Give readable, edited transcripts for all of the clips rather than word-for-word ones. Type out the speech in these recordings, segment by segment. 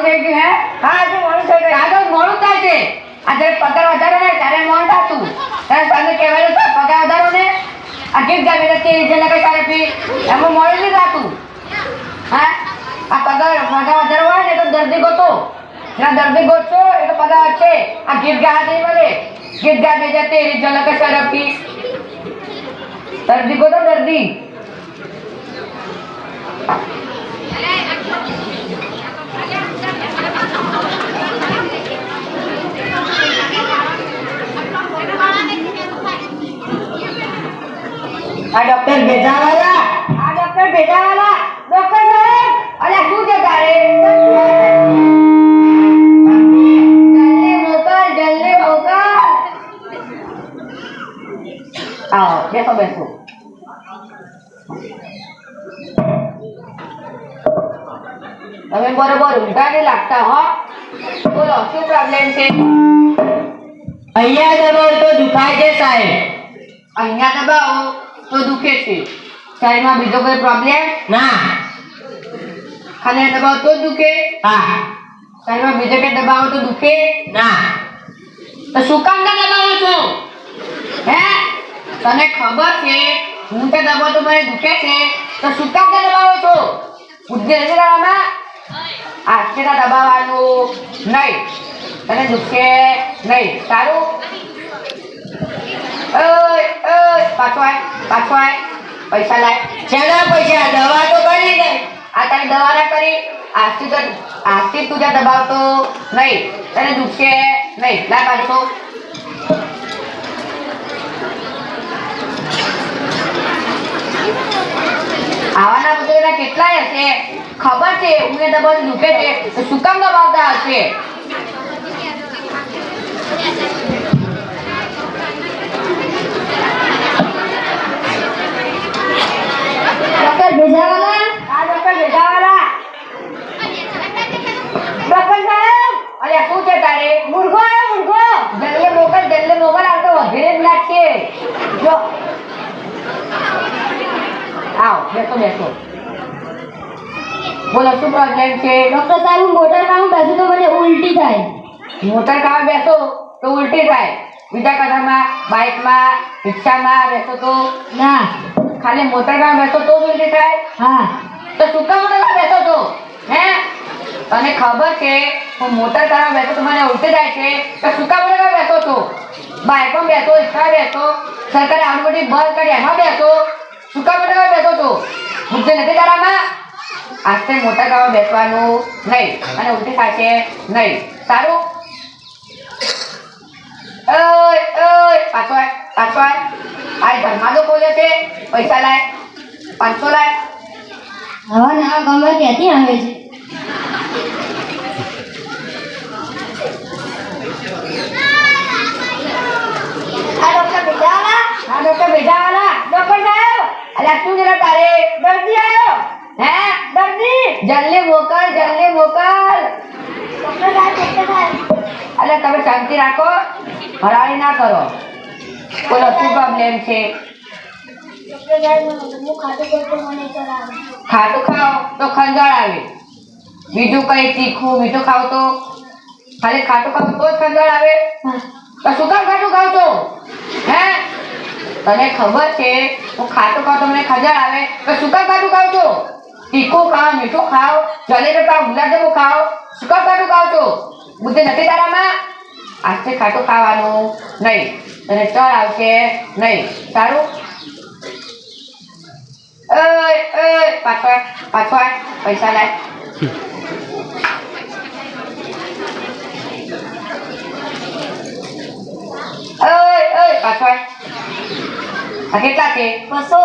થઈ ગયું હે? હા હજુ મોડું થઈ ગયું. તારે મોડું થાય છે. આ જ્યારે પગાર વધારો ને ત્યારે મોડું થાતું. ત્યારે તમે કહેવાય તો પગાર વધારો ને આ ગીત ગાવી નથી જેને કઈ તારે પી એમાં મોડું નહીં થાતું. હા આ પગાર વધારો હોય ને તો દર્દી ગોતો. જ્યાં દર્દી ગોતશો એ તો પગાર છે. આ ગીત ગાવા નહીં મળે. ગીત ગાવી જતી એની ઝલક સરપી દર્દી ગોતો દર્દી. આ ડોક્ટર ભેજાવાલા. આ ડોક્ટર ભેજાવાલા. ડોક્ટર સાહેબ અરે શું છે તારે? જલ્દી મોકલ. આવો બેસો બેસો. તમે બરોબર ઊંઘા નહીં લાગતા હો. બોલો શું પ્રોબ્લેમ છે? અહીંયા દબાવ તો દુખાય છે સાહેબ. અહીંયા દબાવો તો દુખે છે. શરીરમાં બીજો કોઈ પ્રોબ્લેમ? ના. ખાલી દબાવો તો દુખે? હા. શરીરમાં બીજો કે દબાવો તો દુખે? ના. તો શું કામ ના દબાવો છો? હે તને ખબર છે હું કે દબાવો તો મને દુખે છે તો શું કામ ના દબાવો છો? બુદ્ધિ નથી તારામાં? આસ્તેના દબાવવાનું નહીં. તને દુખે નહીં. સારું? પાછો આય પૈસા લાય. શેના પૈસા? દવા તો કરી દે. આ તારી દવા ના કરી. આજથી તું જ્યાં દબાવતો નહીં. તને દુખશે નહીં. લાય 500. આવાના બધા કેટલાય હશે ખબર છે. ઊંઘે દબાવતી દુખે છે તો શું કામ દબાવતા હશે? ડોક્ટર ભેજાવાલા. આ ડોક્ટર ભેજાવાલા. ડોક્ટર સાહેબ અરે શું છે તારે? મુર્ગો આવ્યો મુર્ગો. જલ્દી મોકલ આવતો વધીને જ લાગશે. જો આવ બેસો. બોલો શું પ્રોબ્લેમ છે? ડોક્ટર સાહેબ હું મોટર કારમાં બેસું તો મને ઉલટી થાય. મોટર કાર બેસો તો ઉલટી થાય. બીજા કદામાં બાઇકમાં રિક્ષામાં બેસો તો ના. ખાલી મોટર કાર બેસો તો ઉલટી થાય? હા. તો શું કામ મોટર કાર બેસો તો? હે તને ખબર છે હું મોટર કાર બેસો તો મને ઉલટી થાય છે તો શું કામ મોટર કાર બેસો તો? બાઇકમાં બેસો, રિક્ષા બેસો, સરકારે આવડી બધી બસ કરી એમાં બેસો. શું કામ મોટર કાર બેસો તો? બુદ્ધિ નથી તારામાં? આસ્તે મોટર કારમાં બેસવાનું નહીં અને ઉલટી થશે નહીં. સારું? પાછો આય. આ ધર્માદો બોલે છે. પૈસા લાય. 500 લાય. હવે ના ગમે ક્યાંથી આવે છે? આ ડોક્ટર ભેજાવાલા. ડોક્ટર સાહેબ અલ્યા શું જરા તારે? દર્દી આવ્યો. હે દર્દી જલ્દી મોકલ. ડોક્ટર સાહેબ. અલ્યા તમે શાંતિ રાખો. હરાળી ના કરો. બોલો શું પ્રોબ્લેમ છે? ડોક્ટર સાહેબ હું ખાતું કરતો મને ચલાવે. ખાટું ખાઓ તો ખંજવાળ આવે. બીજું કઈ તીખું મીઠું ખાવ તો ખાલી ખાટું ખાવ તો જ ખંજવાળ આવે. તો શું કામ ખાટું ખાવ છો? હે તને ખબર છે હું ખાટું ખાવ તો મને ખંજવાળ આવે તો શું કામ ખાટું ખાવ છો? તીખું ખાવ, મીઠું ખાવ, જલેબી ખાવ, ગુલાબજાંબુ ખાવ. શું કામ ખાટું ખાવ છો? બુદ્ધિ નથી તારામાં? આજથી ખાટું ખાવાનું નહીં. તને ચડ આવશે નહીં. સારું? પાછો આય. પૈસા લાય. પાછો આય. આ કેટલા છે? 200.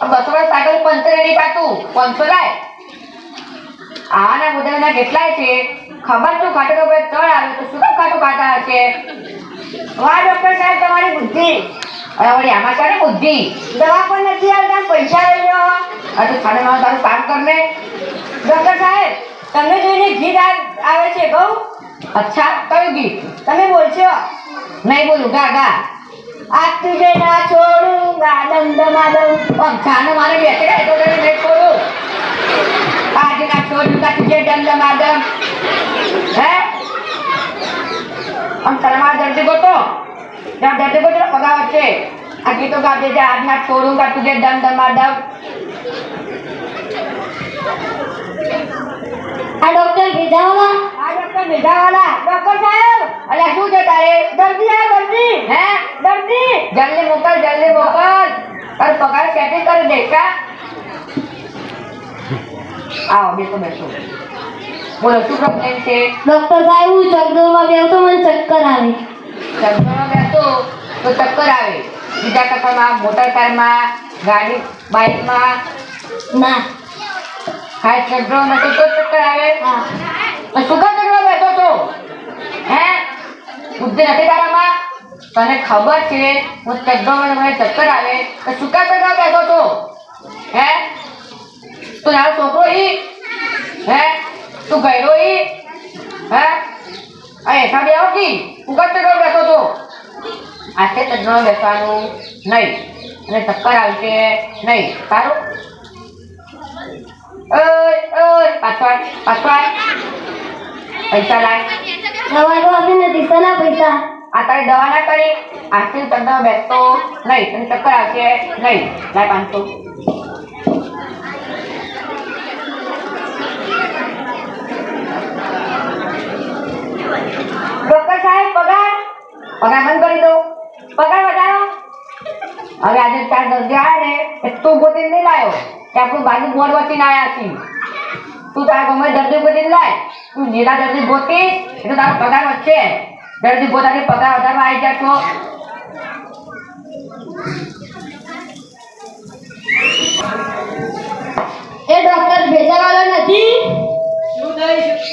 200 સાયકલ પંચર નહીં પાતું. 500 લાય. આના બધાના કેટલાય છે ખબર? શું ખાટું તો ચડ આવે તો શું કામ ખાટું ખાતા હશે? વાહ ડોક્ટર સાહેબ તમારી બુદ્ધિ. અરે વળી આમાં છે ને બુદ્ધિ. દવા પણ નથી આવતા પૈસા લઈ લો. અરે સાડે મારું તારું કામ કર ને. ડોક્ટર સાહેબ તમને જોઈને ગીત આવે છે કહું? અચ્છા કયું ગીત? તમે બોલશો? નહીં બોલું. ગા. आज तुझे ना छोड़ूंगा दम दमादम और जान मारे बैठे गए तो नहीं छोड़ू आज ना छोड़ूंगा तुझे दम दमादम આમ તમારા દર્દી ગોતો ત્યાં દર્દી ગોતો પગાર છે આ ગીતો ગાજે છે આજના છોડું કા તુજે દમ દમાદમ આ ડોક્ટર ભેજાવાલા ડોક્ટર સાહેબ અરે શું છે તારે દર્દી આ દર્દી હે દર્દી જલ્દી મોકલ અરે પગાર સેટિંગ કરી દે કા આવો બેસો બોલો શું પ્રોબ્લેમ છે ડોક્ટર સાહેબ હું ચક્કરમાં બેહું તો મને ચક્કર આવે ચક્કરમાં બેસો તો ચક્કર આવે બીજા કથામાં મોટર કારમાં ગાડી બાઇકમાં ના હા ચક્કર નથી તો ચક્કર આવે હા તો શું કામ ચક્કરમાં બેસો છો હે બુદ્ધિ નથી તારામાં તને ખબર છે હું ચક્કરમાં મને ચક્કર આવે તો શું કામ ચક્કરમાં બેસો છો હે તું તારો છોકરો ઈ હે તું ગયરો ઈ હે આ એઠા બે આવો કી તું કામ ચક્કરમાં બેસો છો આતે ચક્કરમાં બેસવાનું નહીં અને ચક્કર આવશે નહીં સારું પાછળ પૈસા લાય દવાનો આપીને દિશાના પૈસા આ તારી દવા ના કરી આજથી ચક્કરમાં બેસતો નહીં અને ચક્કર આવશે નહીં લાય 500 ડોક્ટર સાહેબ પગાર બંધ કરી દો પગાર વધારો હવે આજે 4 દર્દી આવ્યા ને એ તું ગોતીને નહીં લાયો કે આપણું બાજુ બોર્ડ વચ્ચે આવ્યા છીએ તું તારા ગમે દર્દી ગોતીને લાય તું નીલા દર્દી ગોતી એટલે તારો પગાર વધશે દર્દી ગોતાથી પગાર વધારવા આવી જશો એ ડોક્ટર ભેજાવાળો નથી શું થઈ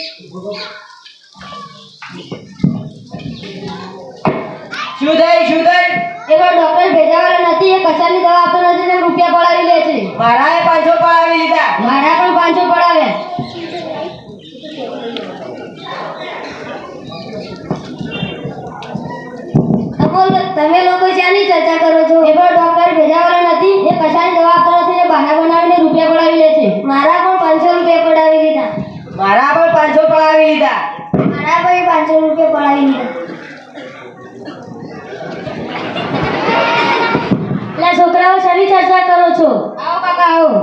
એવો ડોક્ટર ભેજાવાળો નથી એ કશાની દવા આપતો નથી ને રૂપિયા પડાવી લે છે મારાએ 500 પડાવી લીધા મારા પણ 500 પડાવે તમે લોકો શાની ચર્ચા કરો છો એવો ડોક્ટર ભેજાવાળો નથી એ કશાની દવા આપતો નથી ને બહાના બનાવીને રૂપિયા પડાવી લે છે મારા પણ 500 રૂપિયા પડાવી લીધા મારા પણ 500 પડાવી લીધા મારા પણ 500 રૂપિયા પડાવી લીધા એટલે છોકરાઓ શાની ચર્ચા કરો છો આવો કાકા આવો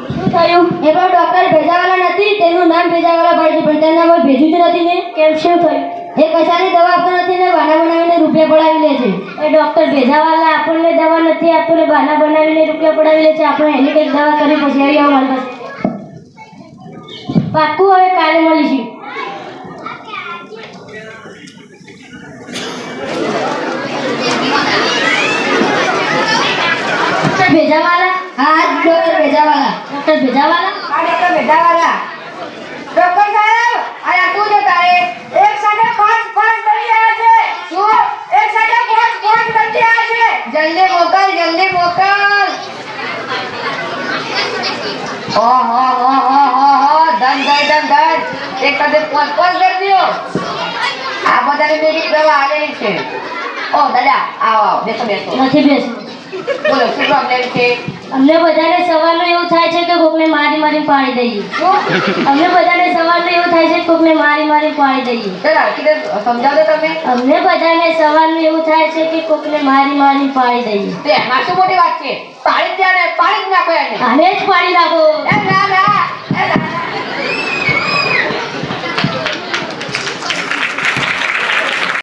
શું થયું એ પણ ડોક્ટર ભેજાવાળા નથી તેનું નામ ભેજાવાળા પડે છે પણ તેનું નામ ભેજું જ નથી ને કેમ શું થયું એ કશાની દવા આપતો નથી ને બહાના બનાવીને રૂપિયા પડાવી લે છે એ ડોક્ટર ભેજાવાળા આપણને દવા નથી આપતો ને બહાના બનાવીને રૂપિયા પડાવી લે છે આપણે એની કંઈક દવા કરી પછી આવી આવો મારી પાસે પાક્કું હવે કાલે મળીશું ભેજાવાલા હા ડોક્ટર ભેજાવાલા ડોક્ટર ભેજાવાળા ડોક્ટર સાહેબ આ શું છે તારે એક સાથે 5 દર્દી આવ્યા છે શું એક સાથે 5 દર્દી આવ્યા છે જલ્દી મોકલ ઓહો ધન એક સાથે 5 દર્દીઓ આ બધાની મેરી દવા આલેલી છે ઓ દાદા આવો બેસો નથી બેસવું બોલો શું પ્રોબ્લેમ છે અમને બધાને સવારનું એવું થાય છે કે કોકને મારી પાડી દઈએ અમને બધાને સવારનું એવું થાય છે કે કોકને મારી પાડી દઈએ જરા કીધે સમજાવજો તમે અમને બધાને સવારનું એવું થાય છે કે કોકને મારી પાડી દઈએ તે એમાં શું મોટી વાત છે પાડી જ નાખો એને આને જ પાડી નાખો એમ